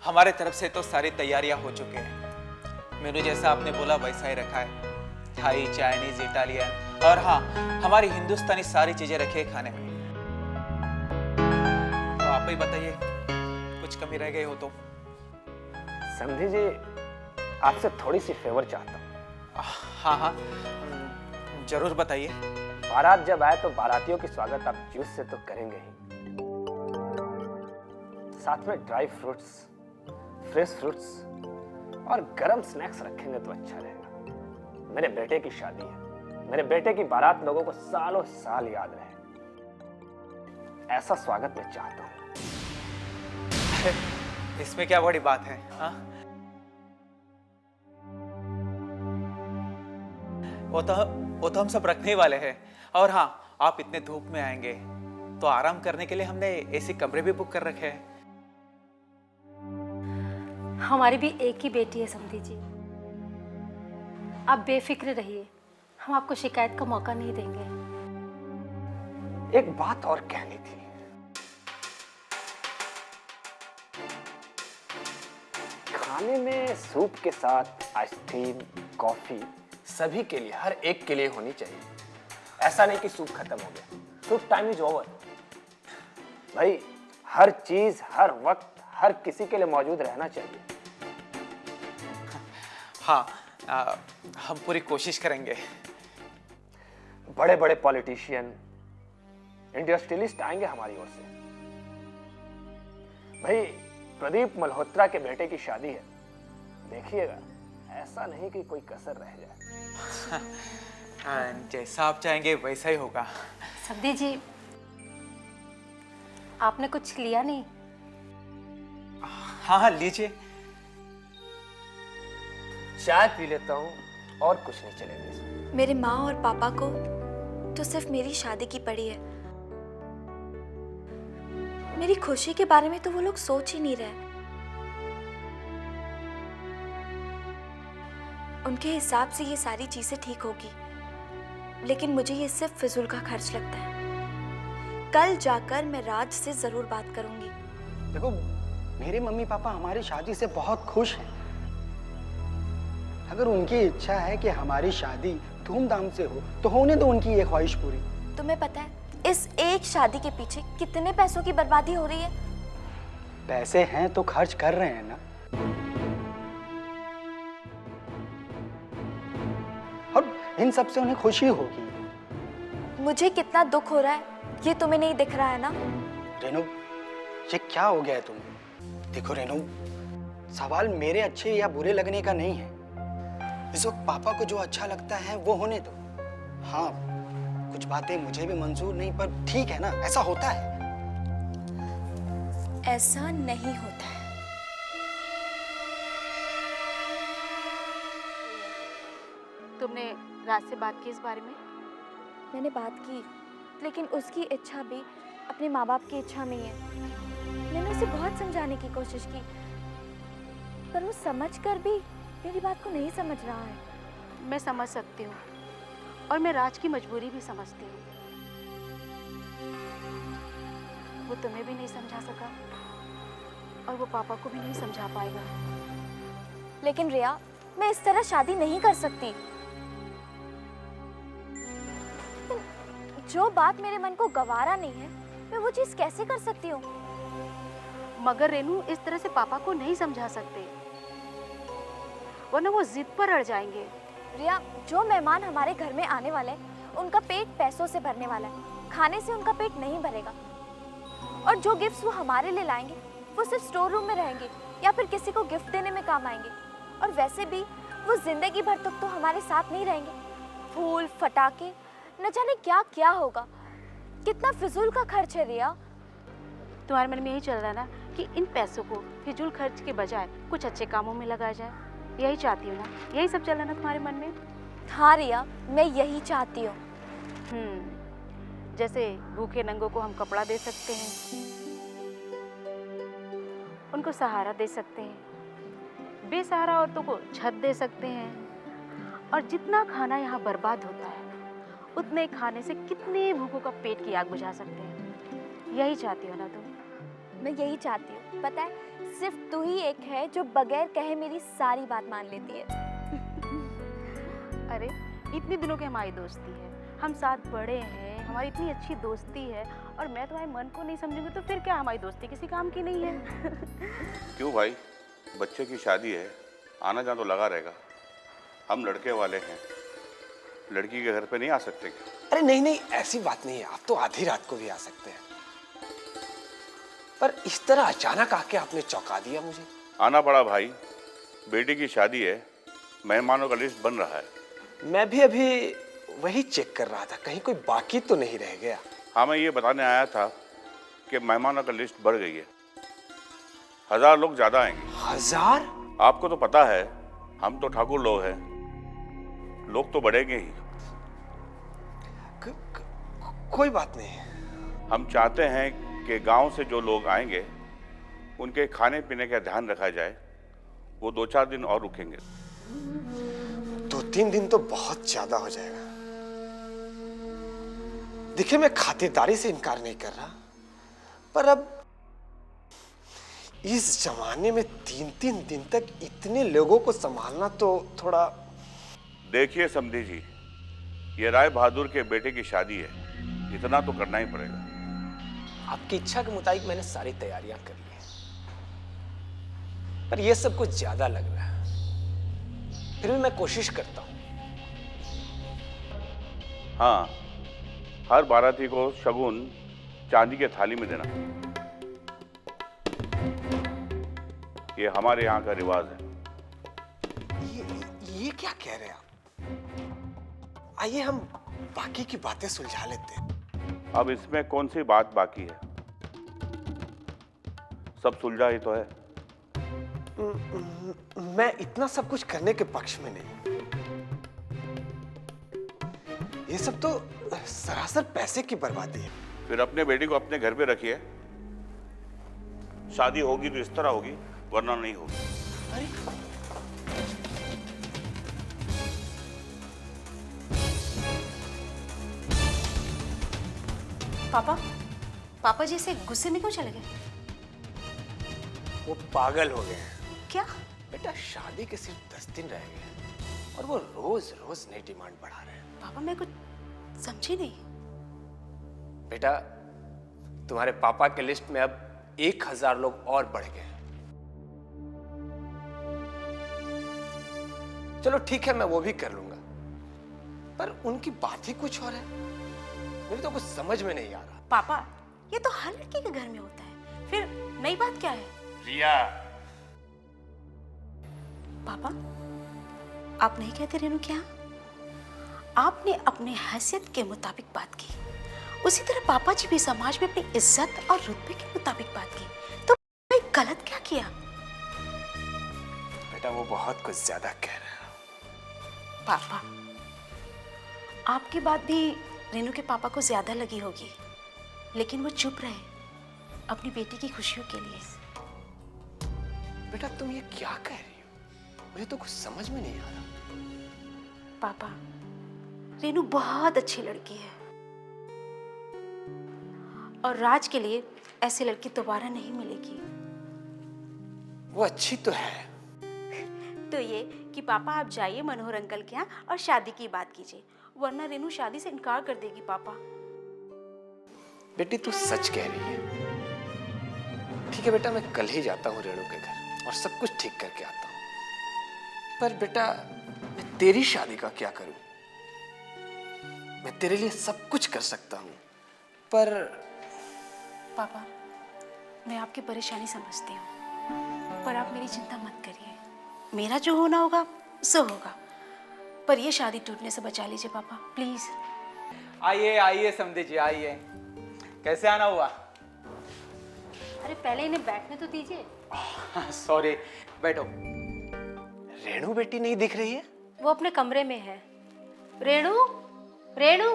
हमारे तरफ से तो सारी तैयारियां हो चुकी हैं। मेनू जैसा आपने बोला वैसा ही रखा है, थाई, चाइनीज, इटालियन और हाँ, हमारी हिंदुस्तानी सारी चीजें रखी है खाने में। तो आप ही बताइए, कुछ कमी रह गई हो तो। समधी जी, आपसे थोड़ी सी फेवर चाहता हूँ। हाँ हाँ, जरूर बताइए। बारात जब आए तो बारातियों की स्वागत आप जूस से तो करेंगे ही, साथ में ड्राई फ्रूट्स, फ्रेश फ्रूट्स और गरम स्नैक्स रखेंगे तो अच्छा रहेगा। मेरे बेटे की शादी है, मेरे बेटे की बारात लोगों को सालों साल याद रहे, ऐसा स्वागत मैं चाहता हूँ। इसमें क्या बड़ी बात है? हाँ, वो तो हम सब रखने वाले हैं। और हाँ, आप इतने धूप में आएंगे तो आराम करने के लिए हमने एसी कमरे भी बुक कर रखे हैं। हमारी भी एक ही बेटी है समधी जी, आप बेफिक्र रहिए, हम आपको शिकायत का मौका नहीं देंगे। एक बात और कहनी थी। खाने में सूप के साथ आइसक्रीम, कॉफी सभी के लिए, हर एक के लिए होनी चाहिए। ऐसा नहीं कि सूप खत्म हो गया, सूप टाइम इज ओवर। भाई, हर चीज हर वक्त हर किसी के लिए मौजूद रहना चाहिए। हाँ, हम पूरी कोशिश करेंगे। बड़े बड़े पॉलिटिशियन, इंडस्ट्रियलिस्ट आएंगे हमारी ओर से। भाई, प्रदीप मल्होत्रा के बेटे की शादी है, देखिएगा ऐसा नहीं कि कोई कसर रह जाए। जैसा आप चाहेंगे वैसा ही होगा। समधी जी, आपने कुछ लिया नहीं? हाँ हाँ, लीजिए। चाय पी लेता हूँ, और कुछ नहीं चलेगा इसमें। मेरे माँ और पापा को तो सिर्फ मेरी शादी की पड़ी है, मेरी खुशी के बारे में तो वो लोग सोच ही नहीं रहे। उनके हिसाब से ये सारी चीजें ठीक होगी, लेकिन मुझे ये सिर्फ फिजूल का खर्च लगता है। कल जाकर मैं राज से जरूर बात करूंगी। देखो, मेरे मम्मी पापा हमारी शादी से बहुत खुश हैं। अगर उनकी इच्छा है कि हमारी शादी धूमधाम से हो तो होने दो उनकी ये ख्वाहिश पूरी। तुम्हें पता है इस एक शादी के पीछे कितने पैसों की बर्बादी हो रही है? पैसे हैं तो खर्च कर रहे हैं ना। और इन सब से उन्हें खुशी होगी। मुझे कितना दुख हो रहा है ये तुम्हें नहीं दिख रहा है ना? रेनू, ये क्या हो गया है तुम्हें? देखो रेनू, सवाल मेरे अच्छे या बुरे लगने का नहीं है। इस वक्त पापा को जो अच्छा लगता है वो होने दो। हाँ, कुछ बातें मुझे भी मंजूर नहीं, पर ठीक है ना, ऐसा होता है। ऐसा नहीं होता है। तुमने राज से बात की इस बारे में? मैंने बात की, लेकिन उसकी इच्छा भी अपने माँ बाप की इच्छा में ही है। मैंने उसे बहुत समझाने की कोशिश की, पर वो समझकर भी मेरी बात को नहीं समझ रहा है। मैं समझ सकती हूँ, और मैं राज की मजबूरी भी समझती हूँ। वो तुम्हें भी नहीं समझा सका, और वो पापा को भी नहीं समझा पाएगा। लेकिन रिया, मैं इस तरह शादी नहीं कर सकती। जो बात मेरे मन को गवारा नहीं है, मैं वो चीज कैसे कर सकती हूँ? मगर रेनू, इस तरह से पापा को नहीं समझा सकते, वरना वो जिद पर अड़ जाएंगे। रिया, जो मेहमान हमारे घर में आने वाले हैं, उनका पेट पैसों से भरने वाला है, खाने से उनका पेट नहीं भरेगा। और जो गिफ्ट्स वो हमारे लिए लाएंगे वो सिर्फ स्टोर रूम में रहेंगे या फिर किसी को गिफ्ट देने में काम आएंगे। और वैसे भी वो जिंदगी भर तक तो हमारे साथ नहीं रहेंगे। फूल, फटाके, न जाने क्या क्या होगा। कितना फिजूल का खर्च है रिया। तुम्हारे मन में यही चल रहा है ना कि इन पैसों को फिजूल खर्च के बजाय कुछ अच्छे कामों में लगाया जाए? यही चाहती हूँ ना? यही सब चल रहा है ना तुम्हारे मन में? हाँ रिया, मैं यही चाहती हूँ। जैसे भूखे नंगों को हम कपड़ा दे सकते हैं, उनको सहारा दे सकते हैं, बेसहारा औरतों को छत दे सकते हैं। और जितना खाना यहाँ बर्बाद होता है, उतने खाने से कितने भूखों का पेट की आग बुझा सकते हैं। यही चाहती हो ना तुम? मैं यही चाहती हूँ। पता है, सिर्फ तू ही एक है जो बगैर कहे मेरी सारी बात मान लेती है। अरे इतने दिनों की हमारी दोस्ती है, हम साथ बड़े हैं, हमारी इतनी अच्छी दोस्ती है, और मैं तुम्हारे मन को नहीं समझूंगी तो फिर क्या हमारी दोस्ती किसी काम की नहीं है। क्यों भाई, बच्चे की शादी है, आना जाना तो लगा रहेगा। हम लड़के वाले हैं, लड़की के घर पे नहीं आ सकते क्या? अरे नहीं नहीं, ऐसी बात नहीं है, आप तो आधी रात को भी आ सकते हैं। पर इस तरह अचानक आके आपने चौंका दिया मुझे। आना पड़ा भाई, बेटी की शादी है, मेहमानों का लिस्ट बन रहा है। मैं भी अभी वही चेक कर रहा था, कहीं कोई बाकी तो नहीं रह गया। हाँ, मैं ये बताने आया था कि मेहमानों का लिस्ट बढ़ गई है, 1000 लोग ज्यादा आएंगे। 1000? आपको तो पता है, हम तो ठाकुर लोग हैं, लोग तो बढ़ेंगे ही। कोई बात नहीं। हम चाहते हैं कि गांव से जो लोग आएंगे उनके खाने पीने का ध्यान रखा जाए। वो 2-4 दिन और रुकेंगे। 2-3 दिन तो बहुत ज्यादा हो जाएगा। देखिए, मैं खातिरदारी से इनकार नहीं कर रहा, पर अब इस जमाने में 3-3 दिन तक इतने लोगों को संभालना तो थोड़ा। देखिए समधी जी, ये राय बहादुर के बेटे की शादी है, इतना तो करना ही पड़ेगा। आपकी इच्छा के मुताबिक मैंने सारी तैयारियां कर ली हैं, पर यह सब कुछ ज्यादा लग रहा है। फिर भी मैं कोशिश करता हूं। हाँ, हर बाराती को शगुन चांदी के थाली में देना, ये हमारे यहाँ का रिवाज है। ये क्या कह रहे हैं आप? आइए हम बाकी की बातें सुलझा लेते हैं। अब इसमें कौन सी बात बाकी है, सब सुलझा ही तो है। मैं इतना सब कुछ करने के पक्ष में नहीं। ये सब तो सरासर पैसे की बर्बादी है। फिर अपने बेटी को अपने घर पे रखिए, शादी होगी तो इस तरह होगी, वरना नहीं होगी। अरे पापा, पापा जी से गुस्से में क्यों चले गए? वो पागल हो गए हैं। क्या? बेटा, शादी के सिर्फ 10 दिन रह गए हैं और वो रोज रोज नई डिमांड बढ़ा रहे हैं। पापा, मैं कुछ समझी नहीं। बेटा, तुम्हारे पापा के लिस्ट में अब 1000 लोग और बढ़ गए हैं। चलो ठीक है, मैं वो भी कर लूंगा, पर उनकी बात ही कुछ और है। मेरे तो कुछ समझ में नहीं आ रहा। पापा, ये तो हर लड़की के घर में होता है, फिर नई बात क्या है? रिया, पापा, आप नहीं कहते रेनू क्या? आपने अपने हैसियत के मुताबिक बात की, उसी तरह पापा जी भी समाज में अपनी इज्जत और रुतबे के मुताबिक बात की, तो मैं गलत क्या किया? बेटा, वो बहुत कुछ ज्यादा कह रहे हैं। पापा, आपकी बात भी रेनू के पापा को ज्यादा लगी होगी, लेकिन वो चुप रहे अपनी बेटी की खुशियों के लिए। बेटा, तुम ये क्या कह रही हो? मुझे तो कुछ समझ में नहीं आ रहा। पापा, रेनू बहुत अच्छी लड़की है और राज के लिए ऐसी लड़की दोबारा नहीं मिलेगी। वो अच्छी तो है। तो ये कि पापा आप जाइए मनोहर अंकल के यहाँ और शादी की बात कीजिए, वरना रेनू शादी से इनकार कर देगी। पापा, बेटी, तू सच कह रही है। ठीक है बेटा, मैं कल ही जाता हूँ रेणु के घर और सब कुछ ठीक करके आता हूँ। पर बेटा, मैं तेरी शादी का क्या करूं? मैं तेरे लिए सब कुछ कर सकता हूं, पर पापा, मैं आपकी परेशानी समझती हूँ, पर आप मेरी चिंता मत करिए। मेरा जो होना होगा सो होगा, पर ये शादी टूटने से बचा लीजिए पापा, प्लीज। आइए आइए समधी जी, आइए। कैसे आना हुआ? अरे पहले इन्हें बैठने तो दीजिए। सॉरी, बैठो। रेणु बेटी नहीं दिख रही है? वो अपने कमरे में है। रेणु, रेणु।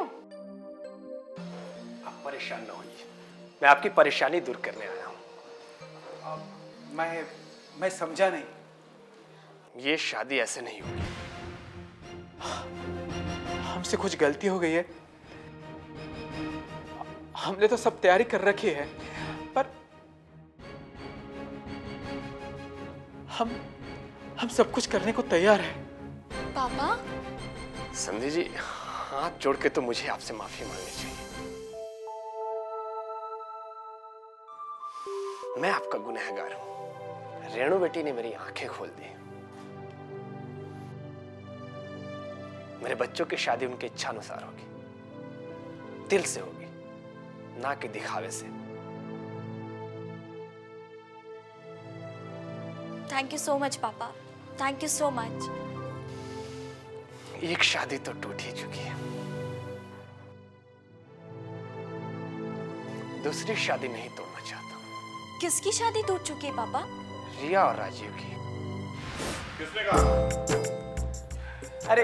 आप परेशान न होइए, मैं आपकी परेशानी दूर करने आया हूं। मैं समझा नहीं। ये शादी ऐसे नहीं होगी। हमसे कुछ गलती हो गई है। हमने तो सब तैयारी कर रखी है, पर हम सब कुछ करने को तैयार हैं। पापा, समझी जी, हाथ जोड़ के तो मुझे आपसे माफी मांगनी चाहिए। मैं आपका गुनहगार हूं। रेणु बेटी ने मेरी आंखें खोल दी। मेरे बच्चों की शादी उनके इच्छा अनुसार होगी, दिल से होगी, ना कि दिखावे से। थैंक यू सो मच पापा, थैंक यू सो मच। एक शादी तो टूट ही चुकी है, दूसरी शादी नहीं तोड़ना चाहता। किसकी शादी टूट चुकी है पापा? रिया और राजीव की। किसने कहा? अरे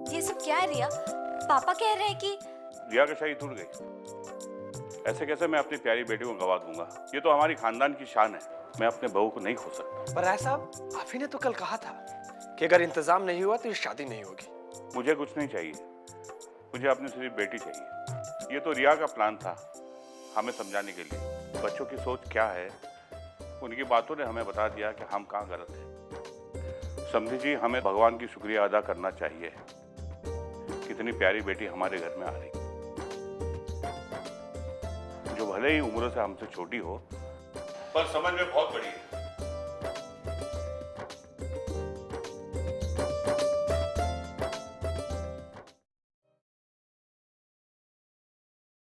ये सब क्या है रिया? पापा कह रहे हैं कि रिया की शादी टूट गई। ऐसे कैसे मैं अपनी प्यारी बेटी को गवा दूंगा? ये तो हमारी खानदान की शान है। मैं अपने बहू को नहीं खो सकता। पर राय साहब, आप ही ने तो कल कहा था कि अगर इंतजाम नहीं हुआ तो ये शादी नहीं होगी। मुझे कुछ नहीं चाहिए, मुझे अपनी सिर्फ बेटी चाहिए। ये तो रिया का प्लान था हमें समझाने के लिए। बच्चों की सोच क्या है, उनकी बातों ने हमें बता दिया कि हम कहाँ गलत हैं। समझी जी, हमें भगवान की शुक्रिया अदा करना चाहिए। कितनी प्यारी बेटी हमारे घर में आ रही, जो भले ही उम्र से हमसे छोटी हो, पर समझ में बहुत बड़ी है।